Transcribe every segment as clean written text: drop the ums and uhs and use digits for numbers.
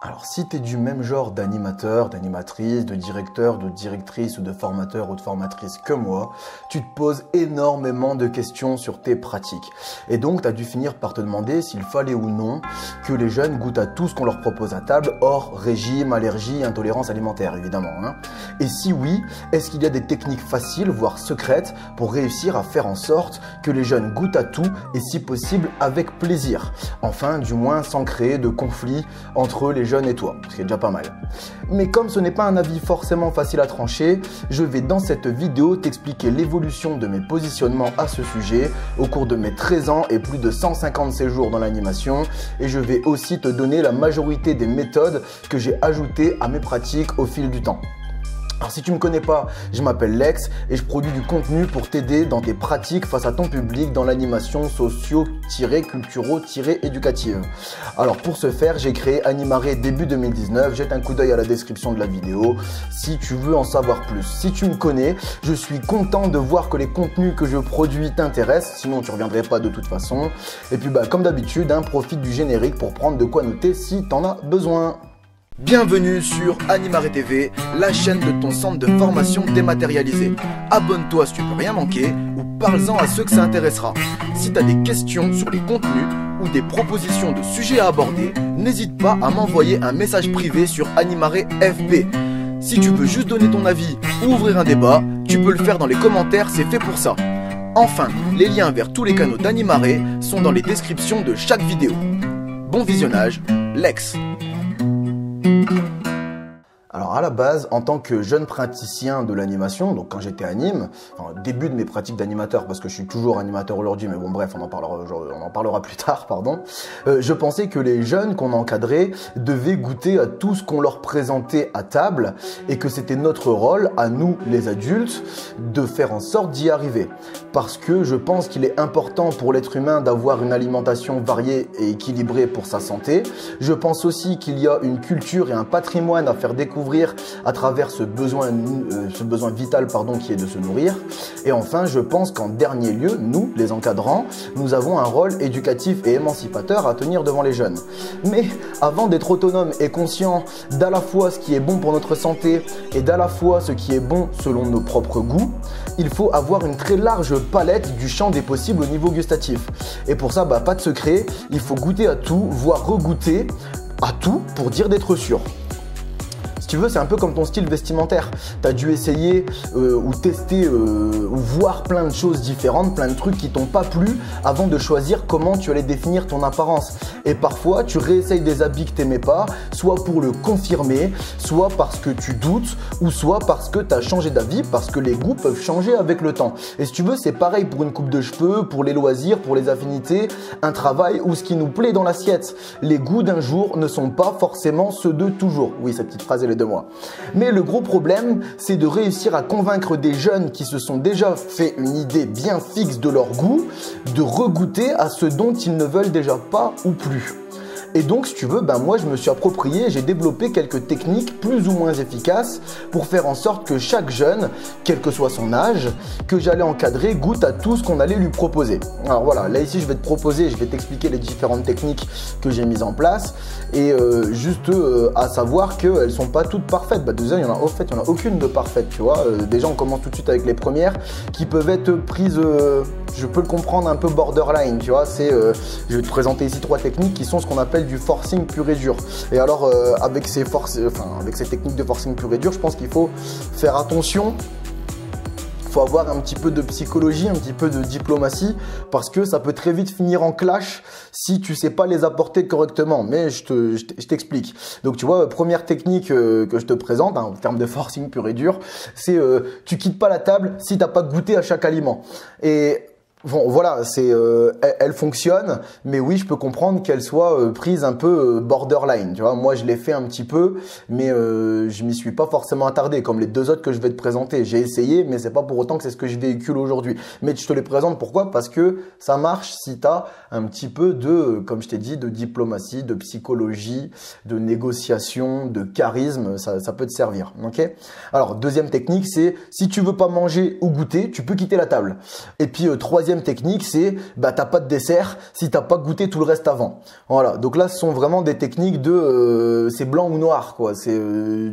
Alors, si tu es du même genre d'animateur, d'animatrice, de directeur, de directrice ou de formateur ou de formatrice que moi, tu te poses énormément de questions sur tes pratiques. Et donc, tu as dû finir par te demander s'il fallait ou non que les jeunes goûtent à tout ce qu'on leur propose à table, hors régime, allergie, intolérance alimentaire, évidemment. Et si oui, est-ce qu'il y a des techniques faciles, voire secrètes, pour réussir à faire en sorte que les jeunes goûtent à tout et si possible avec plaisir? Enfin, du moins sans créer de conflits entre les jeunes et toi, ce qui est déjà pas mal. Mais comme ce n'est pas un avis forcément facile à trancher, je vais dans cette vidéo t'expliquer l'évolution de mes positionnements à ce sujet au cours de mes 13 ans et plus de 150 séjours dans l'animation, et je vais aussi te donner la majorité des méthodes que j'ai ajoutées à mes pratiques au fil du temps. Alors si tu me connais pas, je m'appelle Lex et je produis du contenu pour t'aider dans tes pratiques face à ton public dans l'animation socio-culturo-éducative. Alors pour ce faire, j'ai créé Animare début 2019, jette un coup d'œil à la description de la vidéo si tu veux en savoir plus. Si tu me connais, je suis content de voir que les contenus que je produis t'intéressent, sinon tu reviendrais pas de toute façon. Et puis comme d'habitude, profite du générique pour prendre de quoi noter si t'en as besoin. Bienvenue sur Animare TV, la chaîne de ton centre de formation dématérialisé. Abonne-toi si tu peux rien manquer ou parle-en à ceux que ça intéressera. Si tu as des questions sur les contenus ou des propositions de sujets à aborder, n'hésite pas à m'envoyer un message privé sur Animare FB. Si tu veux juste donner ton avis ou ouvrir un débat, tu peux le faire dans les commentaires, c'est fait pour ça. Enfin, les liens vers tous les canaux d'Animare sont dans les descriptions de chaque vidéo. Bon visionnage, Lex. Alors à la base, en tant que jeune praticien de l'animation, donc quand j'étais anime, début de mes pratiques d'animateur, parce que je suis toujours animateur aujourd'hui, mais bon bref, on en parlera plus tard, pardon. Je pensais que les jeunes qu'on encadrait devaient goûter à tout ce qu'on leur présentait à table et que c'était notre rôle, à nous les adultes, de faire en sorte d'y arriver. Parce que je pense qu'il est important pour l'être humain d'avoir une alimentation variée et équilibrée pour sa santé. Je pense aussi qu'il y a une culture et un patrimoine à faire découvrir à travers ce besoin vital qui est de se nourrir. Et enfin, je pense qu'en dernier lieu, nous, les encadrants, nous avons un rôle éducatif et émancipateur à tenir devant les jeunes. Mais avant d'être autonome et conscient d'à la fois ce qui est bon pour notre santé et d'à la fois ce qui est bon selon nos propres goûts, il faut avoir une très large palette du champ des possibles au niveau gustatif. Et pour ça, pas de secret, il faut goûter à tout, voire regoûter à tout pour dire d'être sûr. Si tu veux, c'est un peu comme ton style vestimentaire. Tu as dû essayer ou tester ou voir plein de choses différentes, plein de trucs qui t'ont pas plu avant de choisir comment tu allais définir ton apparence. Et parfois, tu réessayes des habits que t'aimais pas, soit pour le confirmer, soit parce que tu doutes, ou soit parce que tu as changé d'avis, parce que les goûts peuvent changer avec le temps. Et si tu veux, c'est pareil pour une coupe de cheveux, pour les loisirs, pour les affinités, un travail ou ce qui nous plaît dans l'assiette. Les goûts d'un jour ne sont pas forcément ceux de toujours. Oui, cette petite phrase, elle est de moi. Mais le gros problème, c'est de réussir à convaincre des jeunes qui se sont déjà fait une idée bien fixe de leur goût, de regoûter à ce dont ils ne veulent déjà pas ou plus. Et donc, si tu veux, moi, je me suis approprié, j'ai développé quelques techniques plus ou moins efficaces pour faire en sorte que chaque jeune, quel que soit son âge, que j'allais encadrer, goûte à tout ce qu'on allait lui proposer. Alors voilà, là ici, je vais te proposer, je vais t'expliquer les différentes techniques que j'ai mises en place et juste à savoir qu'elles sont pas toutes parfaites. Déjà, il y en a aucune de parfaite, tu vois. Déjà, on commence tout de suite avec les premières qui peuvent être prises, je peux le comprendre, un peu borderline, tu vois. Je vais te présenter ici 3 techniques qui sont ce qu'on appelle du forcing pur et dur. Et alors avec ces techniques de forcing pur et dur, je pense qu'il faut faire attention. Il faut avoir un petit peu de psychologie, un petit peu de diplomatie, parce que ça peut très vite finir en clash si tu sais pas les apporter correctement. Mais je t'explique. Donc tu vois, première technique que je te présente en termes de forcing pur et dur, c'est tu quittes pas la table si t'as pas goûté à chaque aliment. Et bon, voilà, elle fonctionne, mais oui, je peux comprendre qu'elle soit prise un peu borderline, tu vois. Moi, je l'ai fait un petit peu, mais je m'y suis pas forcément attardé, comme les 2 autres que je vais te présenter. J'ai essayé, mais c'est pas pour autant que c'est ce que je véhicule aujourd'hui. Mais je te les présente pourquoi? Parce que ça marche si tu as un petit peu de, comme je t'ai dit, de diplomatie, de psychologie, de négociation, de charisme, ça peut te servir, ok? Alors, deuxième technique, c'est si tu veux pas manger ou goûter, tu peux quitter la table. Et puis, troisième troisième technique, c'est bah t'as pas de dessert si t'as pas goûté tout le reste avant. Voilà, donc là ce sont vraiment des techniques de c'est blanc ou noir quoi. C'est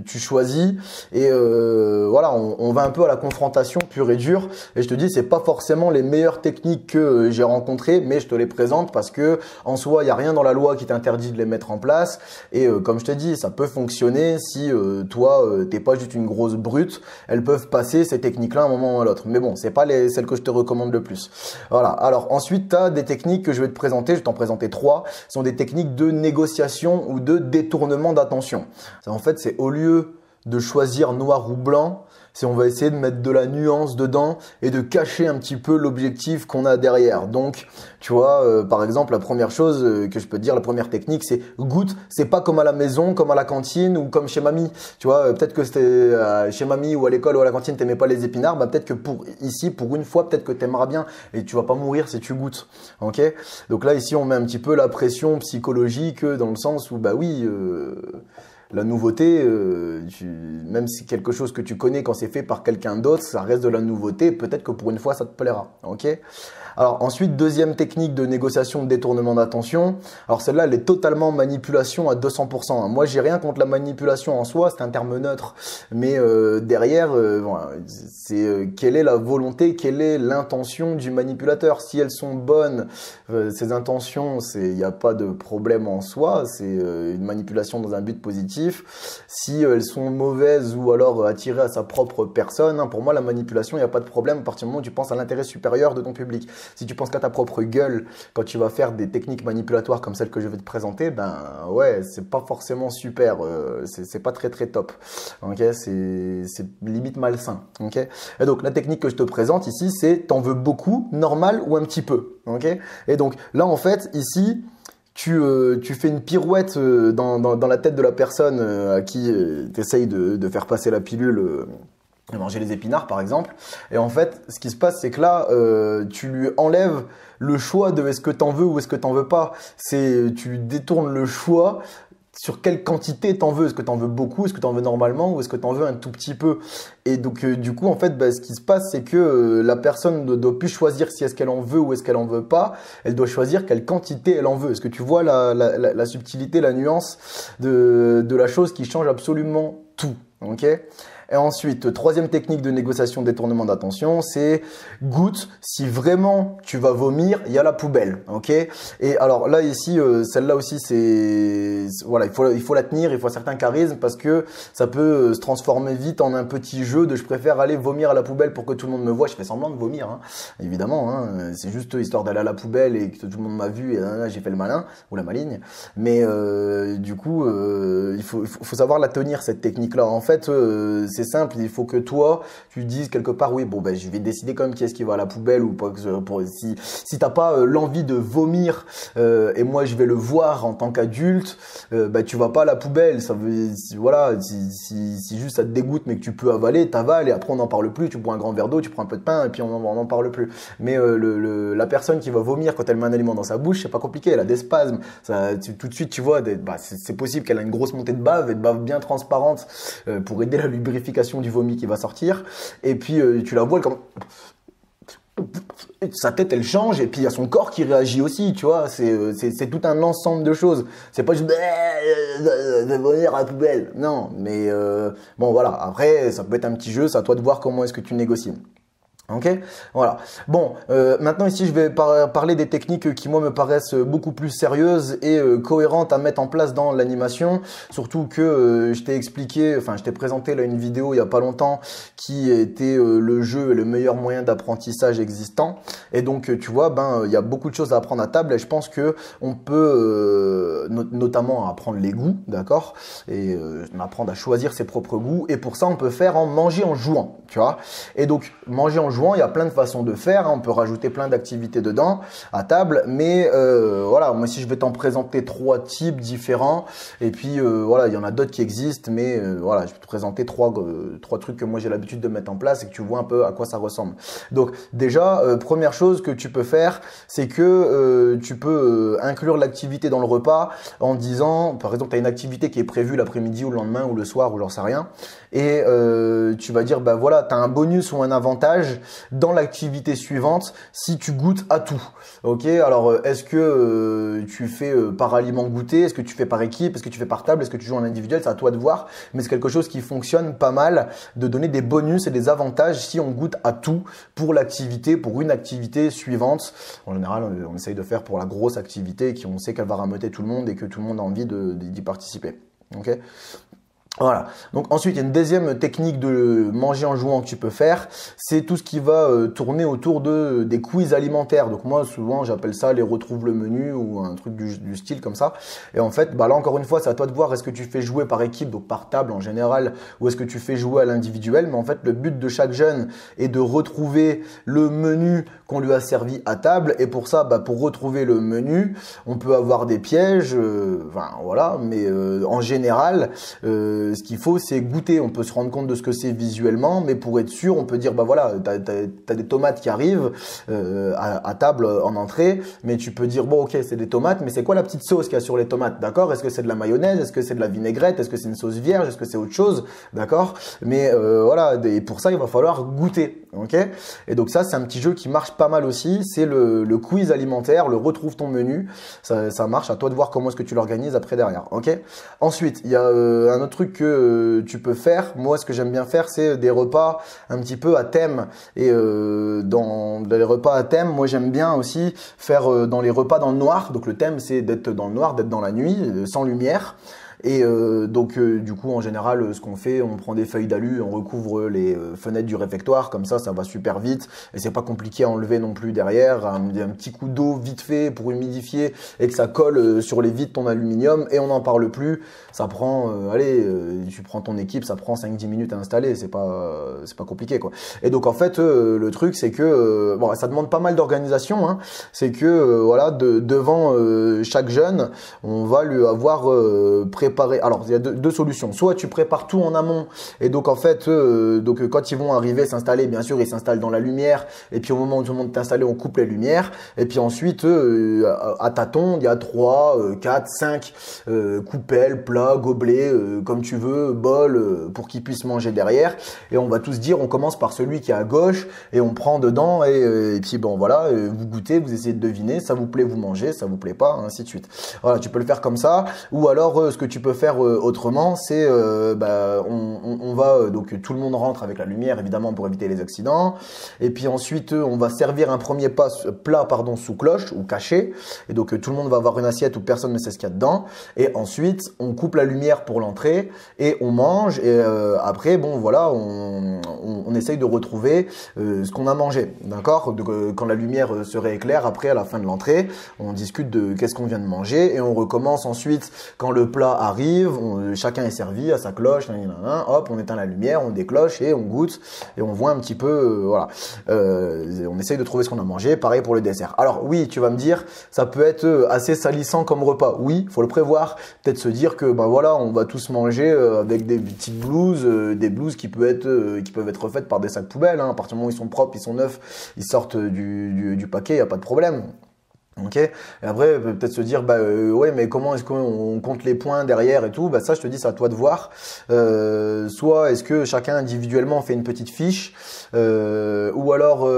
tu choisis et voilà, on va un peu à la confrontation pure et dure. Et je te dis, c'est pas forcément les meilleures techniques que j'ai rencontrées, mais je te les présente parce que en soi, il y a rien dans la loi qui t'interdit de les mettre en place. Et comme je te dis, ça peut fonctionner si toi t'es pas juste une grosse brute. Elles peuvent passer ces techniques-là à un moment ou à l'autre. Mais bon, c'est pas celles que je te recommande le plus. Voilà. Alors ensuite, tu as des techniques que je vais te présenter. Je vais t'en présenter 3. Ce sont des techniques de négociation ou de détournement d'attention. En fait, c'est au lieu de choisir noir ou blanc, c'est on va essayer de mettre de la nuance dedans et de cacher un petit peu l'objectif qu'on a derrière. Donc, tu vois, par exemple, la première chose que je peux te dire, la première technique, c'est goûte. C'est pas comme à la maison, comme à la cantine ou comme chez mamie. Tu vois, peut-être que c'était chez mamie ou à l'école ou à la cantine, t'aimais pas les épinards. Bah peut-être que ici, pour une fois, peut-être que t'aimeras bien et tu vas pas mourir si tu goûtes. Ok? Donc là, ici, on met un petit peu la pression psychologique dans le sens où, bah oui. La nouveauté, même si quelque chose que tu connais quand c'est fait par quelqu'un d'autre, ça reste de la nouveauté. Peut-être que pour une fois, ça te plaira. Ok? Alors ensuite, deuxième technique de négociation de détournement d'attention. Alors celle-là, elle est totalement manipulation à 200%. Moi, j'ai rien contre la manipulation en soi, c'est un terme neutre. Mais derrière, voilà, c'est quelle est la volonté, quelle est l'intention du manipulateur. Si elles sont bonnes, ces intentions, il n'y a pas de problème en soi. C'est une manipulation dans un but positif. Si elles sont mauvaises ou alors attirées à sa propre personne, hein, pour moi, la manipulation, il n'y a pas de problème à partir du moment où tu penses à l'intérêt supérieur de ton public. Si tu penses qu'à ta propre gueule, quand tu vas faire des techniques manipulatoires comme celles que je vais te présenter, ben ouais, c'est pas forcément super, c'est pas très très top. Ok, c'est limite malsain. Ok, et donc la technique que je te présente ici, c'est t'en veux beaucoup, normal ou un petit peu. Ok, et donc là en fait ici. Tu fais une pirouette dans la tête de la personne à qui tu essayes de faire passer la pilule. Manger les épinards par exemple, et en fait ce qui se passe c'est que là tu lui enlèves le choix de est-ce que t'en veux ou est-ce que t'en veux pas. Tu lui détournes le choix sur quelle quantité t'en veux. Est-ce que t'en veux beaucoup, est-ce que t'en veux normalement ou est-ce que t'en veux un tout petit peu. Et donc du coup en fait ce qui se passe c'est que la personne ne doit plus choisir si est-ce qu'elle en veut ou est-ce qu'elle en veut pas. Elle doit choisir quelle quantité elle en veut. Est-ce que tu vois la subtilité, la nuance de la chose qui change absolument tout. Ok. Et ensuite, troisième technique de négociation détournement d'attention, c'est goûte. Si vraiment tu vas vomir, il y a la poubelle, ok? Et alors là ici, celle-là aussi, c'est voilà, il faut la tenir, il faut un certain charisme parce que ça peut se transformer vite en un petit jeu de je préfère aller vomir à la poubelle pour que tout le monde me voit. Je fais semblant de vomir, hein, évidemment. Hein, c'est juste histoire d'aller à la poubelle et que tout le monde m'a vu et là, j'ai fait le malin ou la maligne. Mais du coup, il faut savoir la tenir cette technique-là. En fait, c'est simple, il faut que toi, tu dises quelque part, oui, bon, ben, je vais décider quand même qui est-ce qui va à la poubelle ou pas. Si t'as pas l'envie de vomir et moi je vais le voir en tant qu'adulte, bah tu vas pas à la poubelle. Ça veut, voilà, si juste ça te dégoûte mais que tu peux avaler, t'avales et après on n'en parle plus. Tu bois un grand verre d'eau, tu prends un peu de pain et puis on n'en parle plus. Mais la personne qui va vomir quand elle met un aliment dans sa bouche, c'est pas compliqué, elle a des spasmes. Tout de suite, tu vois, c'est possible qu'elle a une grosse montée de bave et de bave bien transparente pour aider la lubrification du vomi qui va sortir. Et puis tu la vois comme sa tête elle change et puis il y a son corps qui réagit aussi, tu vois, c'est tout un ensemble de choses. C'est pas juste de vomir à la poubelle. Non, mais bon voilà, après ça peut être un petit jeu, c'est à toi de voir comment est-ce que tu négocies. Ok, voilà. Bon, maintenant ici je vais parler des techniques qui moi me paraissent beaucoup plus sérieuses et cohérentes à mettre en place dans l'animation. Surtout que je t'ai expliqué, enfin je t'ai présenté là une vidéo il y a pas longtemps qui était le jeu et le meilleur moyen d'apprentissage existant. Et donc tu vois, il y a beaucoup de choses à apprendre à table et je pense que on peut notamment apprendre les goûts, d'accord, et apprendre à choisir ses propres goûts. Et pour ça on peut faire en manger en jouant, tu vois. Et donc manger en jouant, il y a plein de façons de faire, hein. On peut rajouter plein d'activités dedans à table, mais voilà, moi si je vais t'en présenter 3 types différents et puis voilà, il y en a d'autres qui existent, mais voilà, je vais te présenter trois trucs que moi j'ai l'habitude de mettre en place et que tu vois un peu à quoi ça ressemble. Donc déjà, première chose que tu peux faire, c'est que tu peux inclure l'activité dans le repas en disant, par exemple, tu as une activité qui est prévue l'après-midi ou le lendemain ou le soir ou j'en sais rien, et tu vas dire, bah voilà, tu as un bonus ou un avantage dans l'activité suivante si tu goûtes à tout. Ok, alors est-ce que tu fais par aliment goûter, est-ce que tu fais par équipe, est-ce que tu fais par table, est-ce que tu joues en individuel, c'est à toi de voir, mais c'est quelque chose qui fonctionne pas mal de donner des bonus et des avantages si on goûte à tout pour l'activité, pour une activité suivante. En général, on essaye de faire pour la grosse activité qui on sait qu'elle va rameuter tout le monde et que tout le monde a envie d'y participer. Ok. Voilà. Donc ensuite, il y a une deuxième technique de manger en jouant que tu peux faire, c'est tout ce qui va tourner autour des quiz alimentaires. Donc moi, souvent, j'appelle ça les retrouve le menu ou un truc du style comme ça. Et en fait, là encore une fois, c'est à toi de voir est-ce que tu fais jouer par équipe, donc par table en général, ou est-ce que tu fais jouer à l'individuel. Mais en fait, le but de chaque jeune est de retrouver le menu qu'on lui a servi à table. Et pour ça, pour retrouver le menu, on peut avoir des pièges, voilà. Mais en général, ce qu'il faut, c'est goûter. On peut se rendre compte de ce que c'est visuellement, mais pour être sûr, on peut dire, voilà, t'as des tomates qui arrivent à table en entrée, mais tu peux dire, bon, ok, c'est des tomates, mais c'est quoi la petite sauce qu'il y a sur les tomates, d'accord? Est-ce que c'est de la mayonnaise? Est-ce que c'est de la vinaigrette? Est-ce que c'est une sauce vierge? Est-ce que c'est autre chose? D'accord? Mais voilà, et pour ça, il va falloir goûter, ok? Et donc ça, c'est un petit jeu qui marche pas mal aussi. C'est le quiz alimentaire, le retrouve ton menu. Ça marche. À toi de voir comment est-ce que tu l'organises après derrière, ok? Ensuite, il y a un autre truc que tu peux faire. Moi, ce que j'aime bien faire, c'est des repas un petit peu à thème. Et dans les repas à thème, moi, j'aime bien aussi faire dans les repas dans le noir. Donc, le thème, c'est d'être dans le noir, d'être dans la nuit, sans lumière. Et du coup, en général, ce qu'on fait, on prend des feuilles d'alu, on recouvre les fenêtres du réfectoire, comme ça va super vite et c'est pas compliqué à enlever non plus derrière. Un petit coup d'eau vite fait pour humidifier et que ça colle sur les vitres ton aluminium et on n'en parle plus. Ça prend, tu prends ton équipe, ça prend 5-10 minutes à installer, c'est pas compliqué quoi. Et donc en fait, le truc c'est que ça demande pas mal d'organisation. Hein. C'est que devant chaque jeune, on va lui avoir préparé. Alors, il y a deux solutions. Soit tu prépares tout en amont et donc en fait, quand ils vont arriver s'installer, bien sûr, ils s'installent dans la lumière et puis au moment où tout le monde est installé, on coupe les lumières et puis ensuite, à tâtons, il y a 3, 4, 5 coupelles, plats, gobelets, comme tu veux, bols pour qu'ils puissent manger derrière et on va tous dire, on commence par celui qui est à gauche et on prend dedans et puis vous goûtez, vous essayez de deviner, ça vous plaît, vous mangez, ça vous plaît pas, ainsi de suite. Voilà, tu peux le faire comme ça ou alors ce que tu peux faire autrement, c'est on va donc tout le monde rentre avec la lumière évidemment pour éviter les accidents et puis ensuite on va servir un premier plat sous cloche ou caché et donc tout le monde va avoir une assiette où personne ne sait ce qu'il y a dedans et ensuite on coupe la lumière pour l'entrée et on mange et après on essaye de retrouver ce qu'on a mangé, d'accord? Quand la lumière se rééclaire après à la fin de l'entrée, on discute de qu'est-ce qu'on vient de manger et on recommence ensuite quand le plat arrive, chacun est servi à sa cloche, hop, on éteint la lumière, on décloche et on goûte et on voit un petit peu, on essaye de trouver ce qu'on a mangé, pareil pour le dessert. Alors oui, tu vas me dire, ça peut être assez salissant comme repas. Oui, faut le prévoir, peut-être se dire que on va tous manger avec des petites blouses, des blouses qui peuvent être refaites par des sacs poubelles, hein. À partir du moment où ils sont propres, ils sont neufs, ils sortent du paquet, il n'y a pas de problème. Ok. Et après peut-être se dire ouais mais comment est-ce qu'on compte les points derrière et tout, ça je te dis c'est à toi de voir. Soit est-ce que chacun individuellement fait une petite fiche ou alors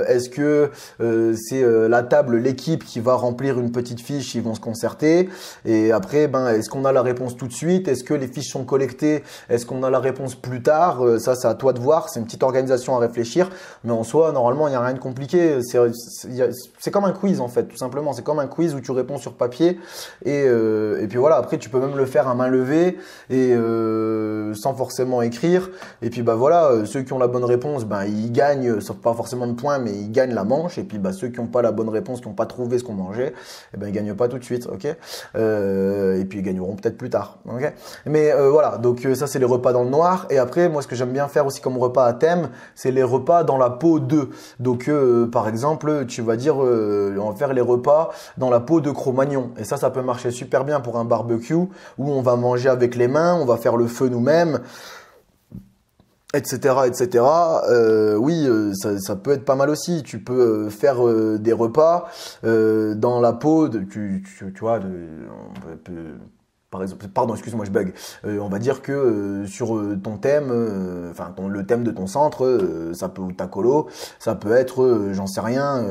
est-ce que c'est la table, l'équipe qui va remplir une petite fiche, ils vont se concerter et après est-ce qu'on a la réponse tout de suite, est-ce que les fiches sont collectées, est-ce qu'on a la réponse plus tard, ça c'est à toi de voir, c'est une petite organisation à réfléchir mais en soi normalement il n'y a rien de compliqué, c'est comme un quiz en fait tout simplement. C'est comme un quiz où tu réponds sur papier et puis voilà, après tu peux même le faire à main levée et sans forcément écrire et puis ceux qui ont la bonne réponse ils gagnent, sauf pas forcément de points mais ils gagnent la manche et puis ceux qui n'ont pas la bonne réponse, qui n'ont pas trouvé ce qu'on mangeait, ils gagnent pas tout de suite, ok, et puis ils gagneront peut-être plus tard, ok, mais voilà, donc ça c'est les repas dans le noir et après moi ce que j'aime bien faire aussi comme repas à thème, c'est les repas dans la peau de, donc par exemple tu vas dire on va faire les repas dans la peau de Cro-Magnon et ça peut marcher super bien pour un barbecue où on va manger avec les mains, on va faire le feu nous-mêmes, etc. Oui, ça peut être pas mal aussi. Tu peux faire des repas dans la peau de, tu vois, par exemple, pardon, excuse-moi, je bug. On va dire que sur ton thème, le thème de ton centre, ça peut, ou ta colo, ça peut être, j'en sais rien,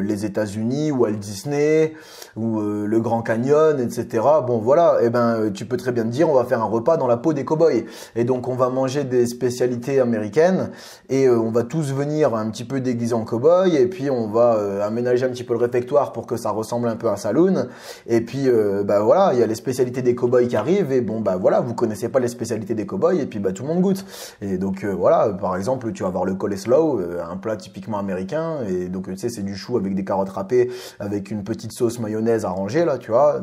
les États-Unis, Walt Disney, ou le Grand Canyon, etc. Bon, voilà, et ben, tu peux très bien te dire, on va faire un repas dans la peau des cow-boys. Et donc, on va manger des spécialités américaines, et on va tous venir un petit peu déguisés en cow-boy, et puis on va aménager un petit peu le réfectoire pour que ça ressemble un peu à un saloon. Et puis, bah voilà, il y a les spécialités des cow-boys qui arrivent et bon bah voilà, vous connaissez pas les spécialités des cow-boys et puis bah tout le monde goûte. Et donc voilà, par exemple, tu vas avoir le coleslaw, un plat typiquement américain et donc tu sais c'est du chou avec des carottes râpées avec une petite sauce mayonnaise arrangée là, tu vois.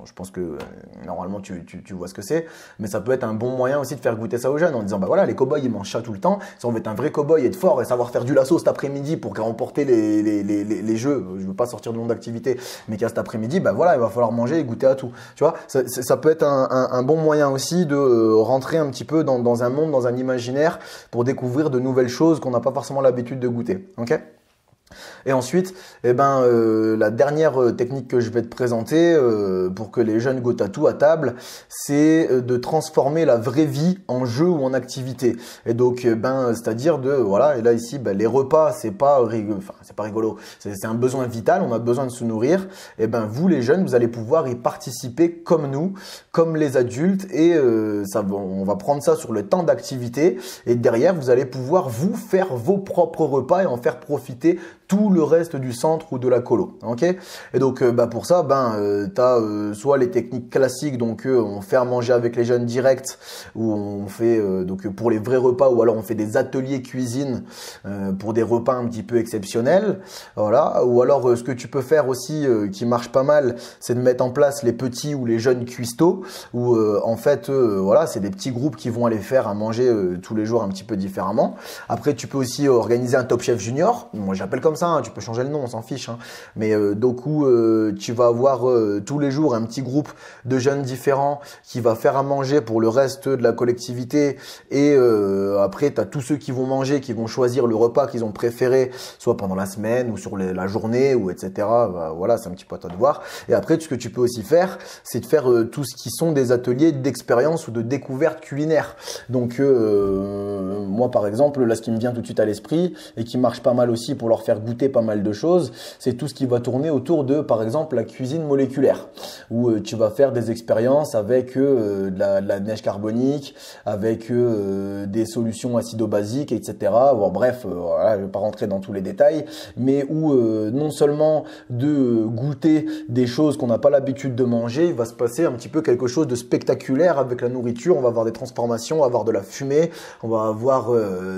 Je pense que normalement tu vois ce que c'est, mais ça peut être un bon moyen aussi de faire goûter ça aux jeunes en disant bah voilà, les cow-boys ils mangent ça tout le temps, si on veut être un vrai cow-boy, être fort et savoir faire du lasso cet après-midi pour remporter les jeux, je veux pas sortir du monde d'activité, mais qu'à cet après-midi, bah voilà, il va falloir manger et goûter à tout. Tu vois, ça peut être un bon moyen aussi de rentrer un petit peu dans un monde, dans un imaginaire pour découvrir de nouvelles choses qu'on n'a pas forcément l'habitude de goûter. Ok ? Et ensuite, eh ben, la dernière technique que je vais te présenter pour que les jeunes goûtent à tout à table, c'est de transformer la vraie vie en jeu ou en activité. Et donc, ben, c'est-à-dire voilà, et là ici, ben, les repas, c'est pas rigolo, c'est un besoin vital, on a besoin de se nourrir. Et ben, vous les jeunes, vous allez pouvoir y participer comme nous, comme les adultes, et on va prendre ça sur le temps d'activité. Et derrière, vous allez pouvoir vous faire vos propres repas et en faire profiter tout le reste du centre ou de la colo, ok. Et donc bah pour ça, t'as soit les techniques classiques, donc on fait à manger avec les jeunes direct, où on fait donc pour les vrais repas, ou alors on fait des ateliers cuisine pour des repas un petit peu exceptionnels, voilà. Ou alors ce que tu peux faire aussi qui marche pas mal, c'est de mettre en place les petits ou les jeunes cuistots, où en fait voilà, c'est des petits groupes qui vont aller faire à manger tous les jours un petit peu différemment. Après tu peux aussi organiser un Top Chef Junior, moi j'appelle comme ça, tu peux changer le nom, on s'en fiche, hein. Mais donc où tu vas avoir tous les jours un petit groupe de jeunes différents qui va faire à manger pour le reste de la collectivité, et après tu as tous ceux qui vont manger, qui vont choisir le repas qu'ils ont préféré, soit pendant la semaine ou sur la journée, ou etc. Bah, voilà, c'est un petit peu à toi de voir. Et après, ce que tu peux aussi faire, c'est de faire tout ce qui sont des ateliers d'expérience ou de découverte culinaire. Donc moi par exemple, là ce qui me vient tout de suite à l'esprit et qui marche pas mal aussi pour leur faire goûter pas mal de choses, c'est tout ce qui va tourner autour de, par exemple, la cuisine moléculaire, où tu vas faire des expériences avec de la neige carbonique, avec des solutions acido-basiques, etc. Bon, bref, voilà, je vais pas rentrer dans tous les détails, mais où non seulement de goûter des choses qu'on n'a pas l'habitude de manger, il va se passer un petit peu quelque chose de spectaculaire avec la nourriture. On va avoir des transformations, on va avoir de la fumée, on va avoir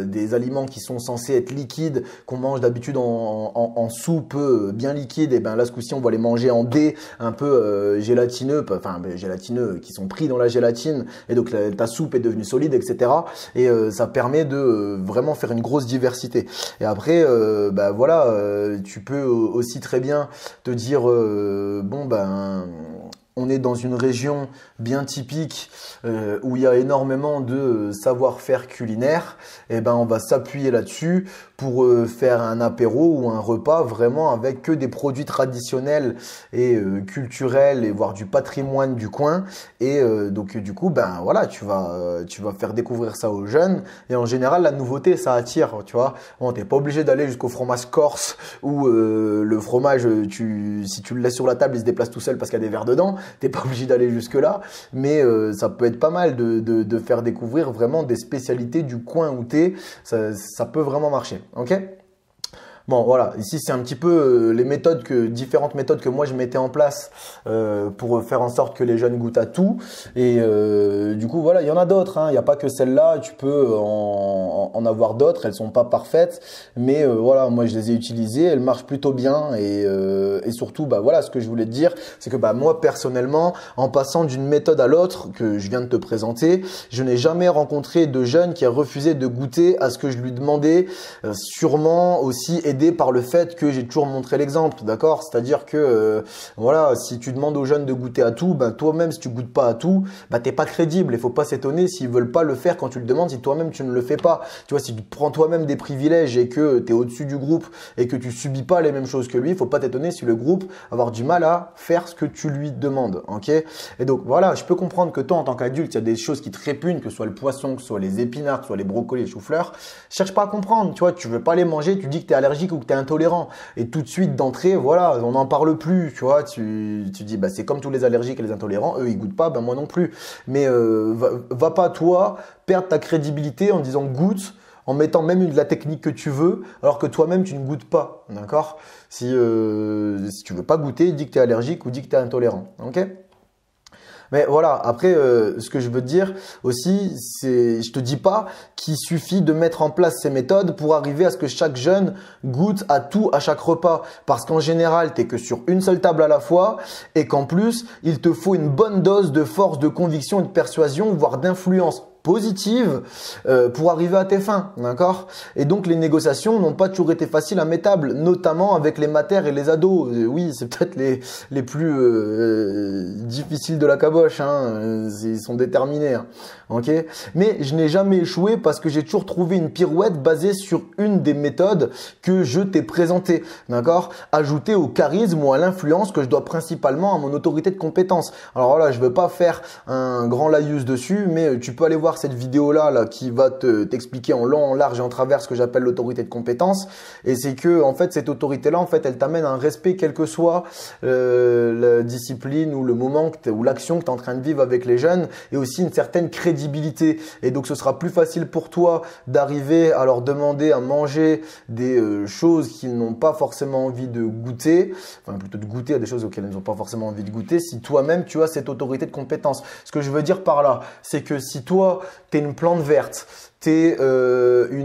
des aliments qui sont censés être liquides, qu'on mange d'habitude en soupe bien liquide, et ben là ce coup-ci on va les manger en dés un peu gélatineux, gélatineux qui sont pris dans la gélatine, et donc ta soupe est devenue solide, etc. Et ça permet de vraiment faire une grosse diversité. Et après voilà, tu peux aussi très bien te dire on est dans une région bien typique où il y a énormément de savoir-faire culinaire, et ben on va s'appuyer là-dessus pour faire un apéro ou un repas vraiment avec que des produits traditionnels et culturels, et voire du patrimoine du coin. Et donc du coup voilà, tu vas faire découvrir ça aux jeunes, et en général la nouveauté ça attire, tu vois. Bon, t'es pas obligé d'aller jusqu'au fromage corse où le fromage si tu le laisses sur la table il se déplace tout seul parce qu'il y a des verres dedans. T'es pas obligé d'aller jusque là, mais ça peut être pas mal de faire découvrir vraiment des spécialités du coin où t'es. Ça peut vraiment marcher, ok? Bon, voilà, ici c'est un petit peu différentes méthodes que moi je mettais en place pour faire en sorte que les jeunes goûtent à tout. Et du coup, voilà, il y en a d'autres, hein. Il n'y a pas que celle-là, tu peux en avoir d'autres. Elles sont pas parfaites, mais voilà, moi je les ai utilisées, elles marchent plutôt bien. Et surtout, voilà, ce que je voulais te dire, c'est que moi personnellement, en passant d'une méthode à l'autre que je viens de te présenter, je n'ai jamais rencontré de jeune qui a refusé de goûter à ce que je lui demandais, sûrement aussi aidé par le fait que j'ai toujours montré l'exemple, d'accord? C'est-à-dire que voilà, si tu demandes aux jeunes de goûter à tout, ben toi-même si tu goûtes pas à tout, ben t'es pas crédible. Il faut pas s'étonner s'ils veulent pas le faire quand tu le demandes, si toi-même tu ne le fais pas. Tu vois, si tu prends toi-même des privilèges et que tu es au-dessus du groupe et que tu subis pas les mêmes choses que lui, il faut pas t'étonner si le groupe va avoir du mal à faire ce que tu lui demandes, ok? Et donc voilà, je peux comprendre que toi en tant qu'adulte, il y a des choses qui te répugnent, que ce soit le poisson, que ce soit les épinards, que ce soit les brocolis, les choux-fleurs. Cherche pas à comprendre, tu vois, tu veux pas les manger, tu dis que tu es allergique ou que tu es intolérant. Et tout de suite d'entrée, voilà, on n'en parle plus, tu vois, tu dis, bah, c'est comme tous les allergiques et les intolérants, eux ils goûtent pas, ben moi non plus. Mais va pas toi perdre ta crédibilité en disant goûte, en mettant même de la technique que tu veux, alors que toi-même tu ne goûtes pas, d'accord? Si tu veux pas goûter, dis que tu es allergique ou dis que tu es intolérant, ok? Mais voilà, après, ce que je veux te dire aussi, c'est, je te dis pas qu'il suffit de mettre en place ces méthodes pour arriver à ce que chaque jeune goûte à tout à chaque repas. Parce qu'en général, t'es que sur une seule table à la fois et qu'en plus, il te faut une bonne dose de force, de conviction et de persuasion, voire d'influence positive pour arriver à tes fins, d'accord? Et donc les négociations n'ont pas toujours été faciles à mes tables, notamment avec les matères et les ados. Oui, c'est peut-être les plus difficiles de la caboche, hein. Ils sont déterminés, hein. Ok? Mais je n'ai jamais échoué parce que j'ai toujours trouvé une pirouette basée sur une des méthodes que je t'ai présentées, d'accord? Ajoutée au charisme ou à l'influence que je dois principalement à mon autorité de compétence. Alors voilà, je veux pas faire un grand laïus dessus, mais tu peux aller voir cette vidéo là qui va t'expliquer en long, en large et en travers ce que j'appelle l'autorité de compétence. Et c'est que en fait cette autorité là, en fait, elle t'amène à un respect quelle que soit la discipline ou le moment ou l'action que tu es en train de vivre avec les jeunes, et aussi une certaine crédibilité. Et donc ce sera plus facile pour toi d'arriver à leur demander à manger des choses qu'ils n'ont pas forcément envie de goûter, enfin plutôt de goûter à des choses auxquelles ils n'ont pas forcément envie de goûter, si toi-même tu as cette autorité de compétence. Ce que je veux dire par là, c'est que si toi t'es une plante verte, t'es une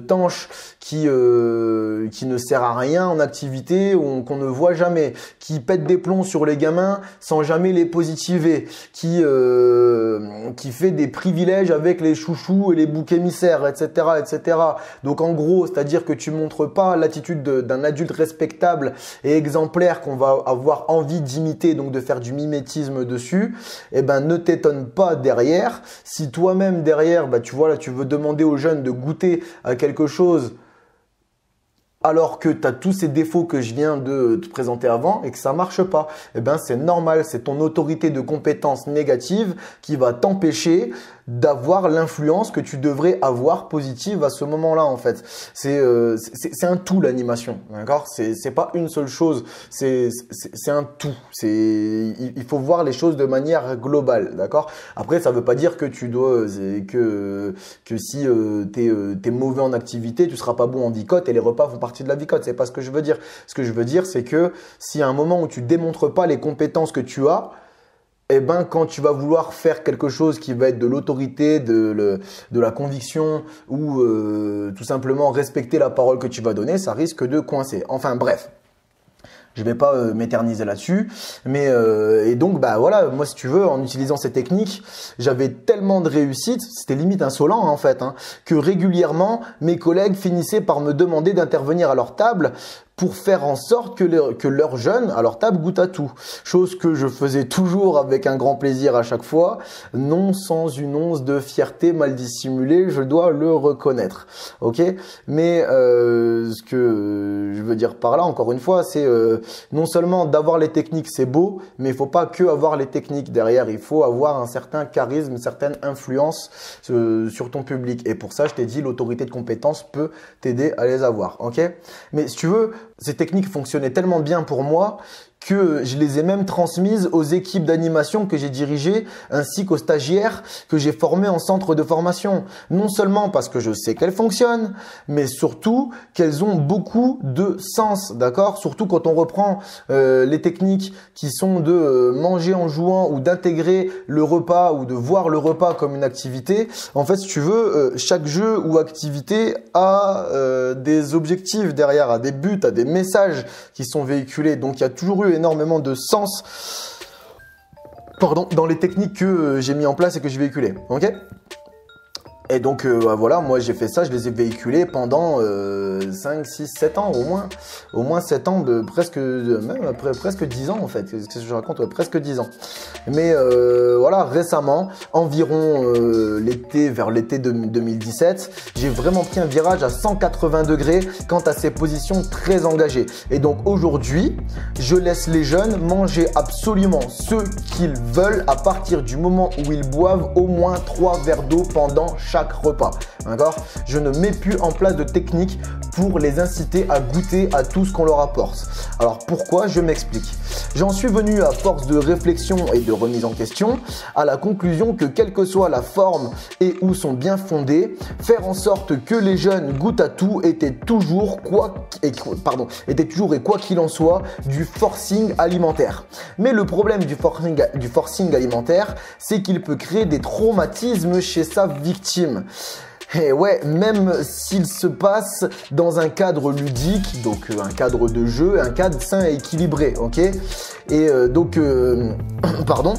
tanche qui ne sert à rien en activité ou qu'on ne voit jamais, qui pète des plombs sur les gamins sans jamais les positiver, qui fait des privilèges avec les chouchous et les boucs émissaires, etc., etc. Donc en gros, c'est-à-dire que tu montres pas l'attitude d'un adulte respectable et exemplaire qu'on va avoir envie d'imiter, donc de faire du mimétisme dessus. Eh ben ne t'étonne pas derrière si toi-même derrière, bah tu vois là, tu veux demander aux jeunes de goûter à quelque chose alors que tu as tous ces défauts que je viens de te présenter avant et que ça marche pas. Eh ben c'est normal, c'est ton autorité de compétence négative qui va t'empêcher d'avoir l'influence que tu devrais avoir positive à ce moment-là en fait. C'est un tout l'animation, d'accord? C'est pas une seule chose, c'est un tout. Il faut voir les choses de manière globale, d'accord? Après ça veut pas dire que tu dois que si t'es mauvais en activité, tu seras pas bon en vicote et les repas font partie de la vicote. C'est pas ce que je veux dire. Ce que je veux dire, c'est que s'il y a un moment où tu démontres pas les compétences que tu as, eh ben, quand tu vas vouloir faire quelque chose qui va être de l'autorité, de la conviction ou tout simplement respecter la parole que tu vas donner, ça risque de coincer. Enfin bref. Je vais pas m'éterniser là-dessus, mais et donc bah voilà, moi si tu veux, en utilisant ces techniques, j'avais tellement de réussite, c'était limite insolent en fait, hein, que régulièrement mes collègues finissaient par me demander d'intervenir à leur table pour faire en sorte que leurs jeunes à leur table goûtent à tout. Chose que je faisais toujours avec un grand plaisir à chaque fois, non sans une once de fierté mal dissimulée, je dois le reconnaître. Ok? Mais ce que je veux dire par là, encore une fois, c'est non seulement d'avoir les techniques, c'est beau, mais il faut pas que avoir les techniques derrière. Il faut avoir un certain charisme, une certaine influence sur ton public. Et pour ça, je t'ai dit, l'autorité de compétence peut t'aider à les avoir. Ok? Mais si tu veux, ces techniques fonctionnaient tellement bien pour moi que je les ai même transmises aux équipes d'animation que j'ai dirigées ainsi qu'aux stagiaires que j'ai formés en centre de formation. Non seulement parce que je sais qu'elles fonctionnent, mais surtout qu'elles ont beaucoup de sens, d'accord? Surtout quand on reprend les techniques qui sont de manger en jouant ou d'intégrer le repas ou de voir le repas comme une activité. En fait, si tu veux, chaque jeu ou activité a des objectifs derrière, a des buts, a des messages qui sont véhiculés. Donc, il y a toujours eu énormément de sens dans les techniques que j'ai mis en place et que je véhiculais. Ok? Et donc voilà, moi j'ai fait ça, je les ai véhiculés pendant 5, 6, 7 ans au moins 7 ans, même après presque 10 ans en fait, qu'est-ce que je raconte, ouais, presque 10 ans. Mais voilà, récemment, environ vers l'été 2017, j'ai vraiment pris un virage à 180 degrés quant à ces positions très engagées. Et donc aujourd'hui, je laisse les jeunes manger absolument ce qu'ils veulent à partir du moment où ils boivent au moins 3 verres d'eau pendant chaque repas. D'accord ? Je ne mets plus en place de technique pour les inciter à goûter à tout ce qu'on leur apporte. Alors pourquoi ? Je m'explique. J'en suis venu à force de réflexion et de remise en question à la conclusion que quelle que soit la forme et où sont bien fondés, faire en sorte que les jeunes goûtent à tout était toujours et quoi qu'il en soit du forcing alimentaire. Mais le problème du forcing alimentaire, c'est qu'il peut créer des traumatismes chez sa victime. Et ouais, même s'il se passe dans un cadre ludique, donc un cadre de jeu, un cadre sain et équilibré, ok ? Et pardon,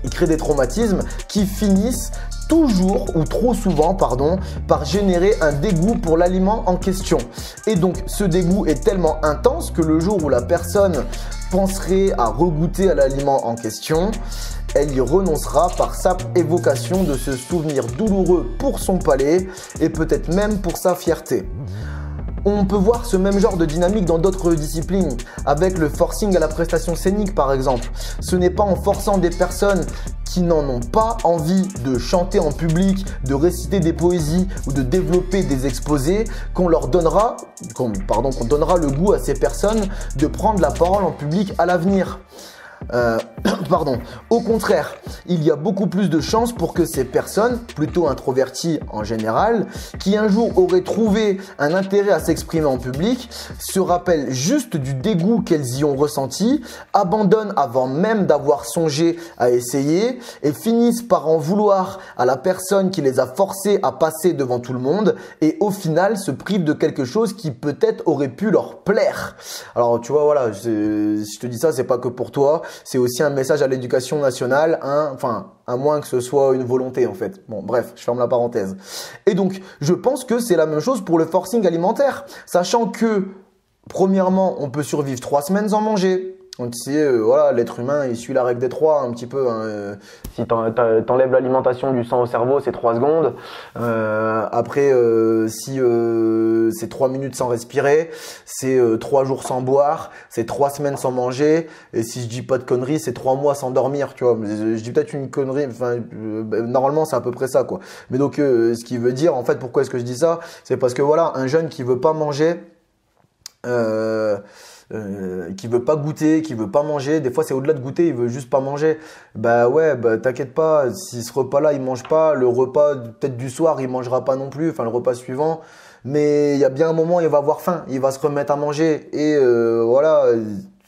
il crée des traumatismes qui finissent toujours ou trop souvent, par générer un dégoût pour l'aliment en question. Et donc, ce dégoût est tellement intense que le jour où la personne penserait à regoûter à l'aliment en question, elle y renoncera par simple évocation de ce souvenir douloureux pour son palais et peut-être même pour sa fierté. On peut voir ce même genre de dynamique dans d'autres disciplines, avec le forcing à la prestation scénique par exemple. Ce n'est pas en forçant des personnes qui n'en ont pas envie de chanter en public, de réciter des poésies ou de développer des exposés qu'on donnera le goût à ces personnes de prendre la parole en public à l'avenir. Au contraire, il y a beaucoup plus de chances pour que ces personnes, plutôt introverties en général, qui un jour auraient trouvé un intérêt à s'exprimer en public, se rappellent juste du dégoût qu'elles y ont ressenti, abandonnent avant même d'avoir songé à essayer et finissent par en vouloir à la personne qui les a forcées à passer devant tout le monde et au final se privent de quelque chose qui peut-être aurait pu leur plaire. Alors tu vois, voilà, si je te dis ça, c'est pas que pour toi. C'est aussi un message à l'éducation nationale, à moins que ce soit une volonté en fait. Bon, bref, je ferme la parenthèse. Et donc, je pense que c'est la même chose pour le forcing alimentaire, sachant que, premièrement, on peut survivre 3 semaines sans manger. Donc, voilà, l'être humain, il suit la règle des 3 un petit peu. Si t'enlèves l'alimentation du sang au cerveau, c'est 3 secondes. Après, si c'est 3 minutes sans respirer, c'est 3 jours sans boire, c'est 3 semaines sans manger. Et si je dis pas de conneries, c'est 3 mois sans dormir, tu vois. Je dis peut-être une connerie, normalement, c'est à peu près ça, quoi. Mais donc, ce qui veut dire, en fait, pourquoi est-ce que je dis ça? C'est parce que voilà, un jeune qui veut pas manger, qui veut pas goûter, qui veut pas manger. Des fois, c'est au-delà de goûter, il veut juste pas manger. Bah ouais, t'inquiète pas. Si ce repas-là, il mange pas, le repas peut-être du soir, il mangera pas non plus. Enfin, le repas suivant. Mais il y a bien un moment, il va avoir faim, il va se remettre à manger. Et voilà.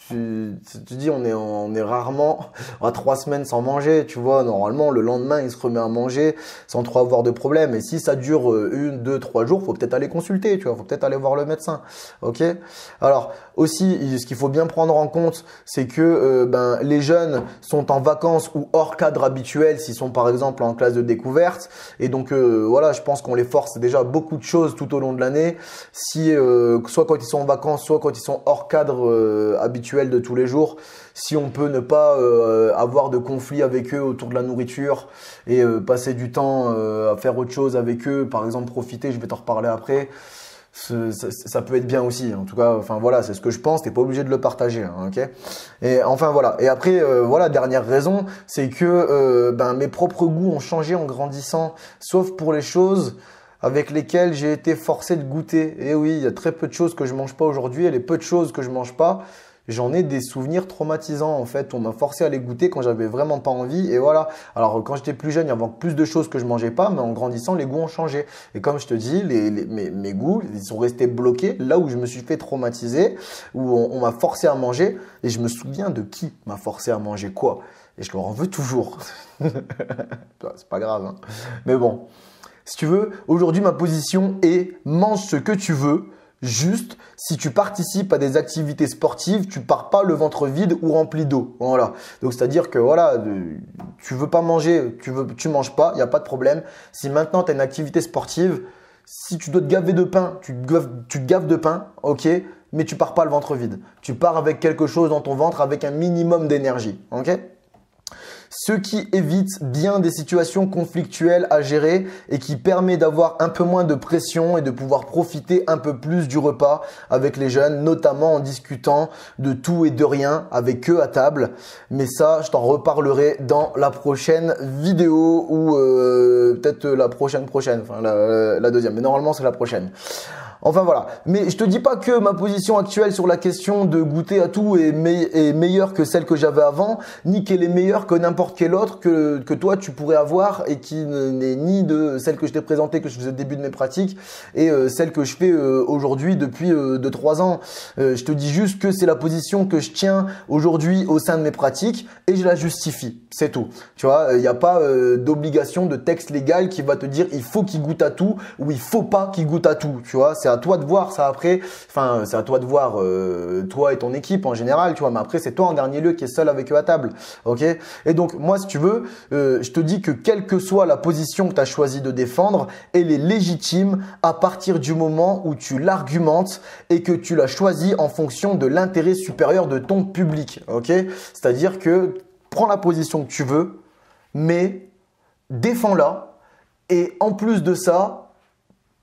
Tu dis, on est rarement à 3 semaines sans manger, tu vois. Normalement, le lendemain, il se remet à manger sans trop avoir de problème. Et si ça dure 1, 2, 3 jours, faut peut-être aller consulter, tu vois. Faut peut-être aller voir le médecin. Ok. Alors aussi, ce qu'il faut bien prendre en compte, c'est que les jeunes sont en vacances ou hors cadre habituel s'ils sont par exemple en classe de découverte. Et donc voilà, je pense qu'on les force déjà beaucoup de choses tout au long de l'année. Si soit quand ils sont en vacances, soit quand ils sont hors cadre habituel de tous les jours, si on peut ne pas avoir de conflit avec eux autour de la nourriture et passer du temps à faire autre chose avec eux, par exemple profiter, je vais t'en reparler après, ça peut être bien aussi. En tout cas, enfin voilà, c'est ce que je pense, t'es pas obligé de le partager, hein, ok. Et enfin voilà, et après voilà, dernière raison, c'est que mes propres goûts ont changé en grandissant, sauf pour les choses avec lesquelles j'ai été forcé de goûter. Et oui, il y a très peu de choses que je mange pas aujourd'hui, et les peu de choses que je mange pas, j'en ai des souvenirs traumatisants en fait. On m'a forcé à les goûter quand j'avais vraiment pas envie et voilà. Alors quand j'étais plus jeune, il y avait plus de choses que je mangeais pas, mais en grandissant, les goûts ont changé. Et comme je te dis, mes goûts, ils sont restés bloqués là où je me suis fait traumatiser, où on m'a forcé à manger et je me souviens de qui m'a forcé à manger quoi. Et je leur en veux toujours. C'est pas grave, hein. Mais bon, si tu veux, aujourd'hui ma position est mange ce que tu veux. Juste, si tu participes à des activités sportives, tu pars pas le ventre vide ou rempli d'eau. Voilà. Donc, c'est-à-dire que voilà, tu veux pas manger, tu manges pas, il n'y a pas de problème. Si maintenant tu as une activité sportive, si tu dois te gaver de pain, tu te gaves de pain, ok, mais tu pars pas le ventre vide. Tu pars avec quelque chose dans ton ventre, avec un minimum d'énergie, ok? Ce qui évite bien des situations conflictuelles à gérer et qui permet d'avoir un peu moins de pression et de pouvoir profiter un peu plus du repas avec les jeunes, notamment en discutant de tout et de rien avec eux à table. Mais ça, je t'en reparlerai dans la prochaine vidéo ou peut-être la prochaine, enfin la deuxième. Mais normalement, c'est la prochaine. Enfin voilà, mais je te dis pas que ma position actuelle sur la question de goûter à tout est meilleure que celle que j'avais avant, ni qu'elle est meilleure que n'importe quelle autre que toi tu pourrais avoir et qui n'est ni de celle que je t'ai présentée, que je faisais au début de mes pratiques et celle que je fais aujourd'hui depuis 2-3 ans. Je te dis juste que c'est la position que je tiens aujourd'hui au sein de mes pratiques et je la justifie, c'est tout. Tu vois, il n'y a pas d'obligation de texte légal qui va te dire il faut qu'il goûte à tout ou il faut pas qu'il goûte à tout, tu vois. C'est à toi de voir ça après, enfin c'est à toi de voir toi et ton équipe en général, tu vois, mais après c'est toi en dernier lieu qui est seul avec eux à table, ok? Et donc moi si tu veux, je te dis que quelle que soit la position que tu as choisi de défendre, elle est légitime à partir du moment où tu l'argumentes et que tu l'as choisi en fonction de l'intérêt supérieur de ton public, ok? C'est-à-dire que prends la position que tu veux, mais défends-la et en plus de ça,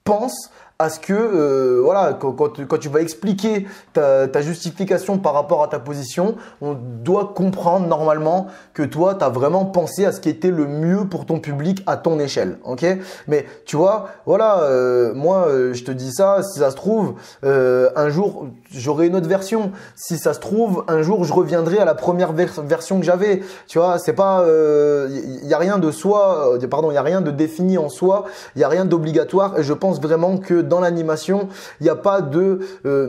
pense à ce que voilà, quand tu vas expliquer ta justification par rapport à ta position, on doit comprendre normalement que toi, tu as vraiment pensé à ce qui était le mieux pour ton public à ton échelle. Ok? Mais tu vois, voilà, moi, je te dis ça, si ça se trouve, un jour, j'aurai une autre version. Si ça se trouve, un jour, je reviendrai à la première version que j'avais. Tu vois, c'est pas, y a rien de soi, pardon, il y a rien de défini en soi, il y a rien d'obligatoire et je pense vraiment que dans l'animation, il n'y a pas de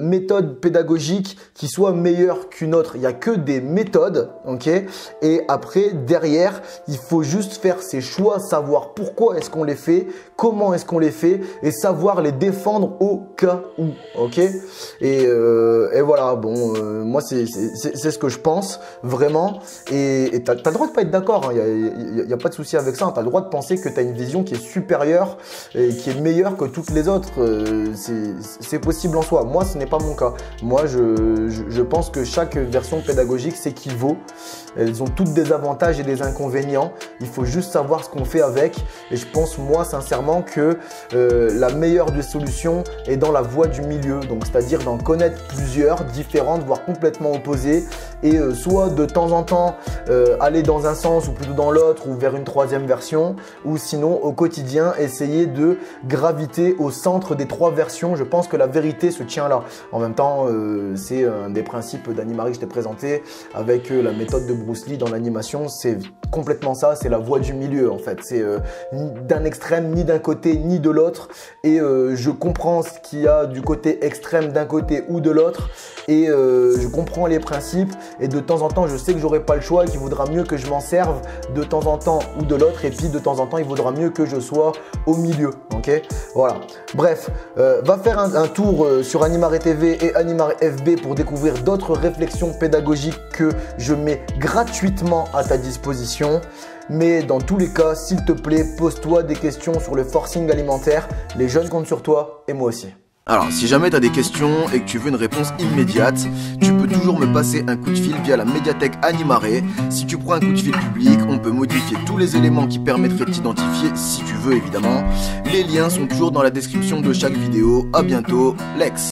méthode pédagogique qui soit meilleure qu'une autre. Il n'y a que des méthodes, ok? Et après, derrière, il faut juste faire ses choix, savoir pourquoi est-ce qu'on les fait, comment est-ce qu'on les fait et savoir les défendre au cas où, ok? Et voilà, bon, moi, c'est ce que je pense, vraiment. Et tu as le droit de pas être d'accord, il n'y a pas de souci avec ça. Tu as le droit de penser que tu as une vision qui est supérieure et qui est meilleure que toutes les autres. C'est possible en soi. Moi, ce n'est pas mon cas. Moi, je pense que chaque version pédagogique s'équivaut. Elles ont toutes des avantages et des inconvénients. Il faut juste savoir ce qu'on fait avec. Et je pense, moi, sincèrement, que la meilleure des solutions est dans la voie du milieu. Donc, c'est-à-dire d'en connaître plusieurs, différentes, voire complètement opposées. Et soit de temps en temps aller dans un sens ou plutôt dans l'autre ou vers une troisième version. Ou sinon, au quotidien, essayer de graviter au centre des trois versions. Je pense que la vérité se tient là. En même temps, c'est un des principes d'Animari que je t'ai présenté avec la méthode de Bruce Lee dans l'animation. C'est complètement ça, c'est la voie du milieu en fait. C'est ni d'un extrême, ni d'un côté, ni de l'autre. Et je comprends ce qu'il y a du côté extrême d'un côté ou de l'autre. Et je comprends les principes. Et de temps en temps, je sais que j'aurai pas le choix et qu'il vaudra mieux que je m'en serve de temps en temps ou de l'autre. Et puis de temps en temps, il vaudra mieux que je sois au milieu. Ok, voilà. Bref, va faire un tour sur Animari TV et Animari FB pour découvrir d'autres réflexions pédagogiques que je mets gratuitement à ta disposition. Mais dans tous les cas, s'il te plaît, pose-toi des questions sur le forcing alimentaire. Les jeunes comptent sur toi et moi aussi. Alors, si jamais tu as des questions et que tu veux une réponse immédiate, tu peux toujours me passer un coup de fil via la médiathèque Animari. Si tu prends un coup de fil public, on peut modifier tous les éléments qui permettraient de t'identifier, si tu veux évidemment. Les liens sont toujours dans la description de chaque vidéo. À bientôt, Lex.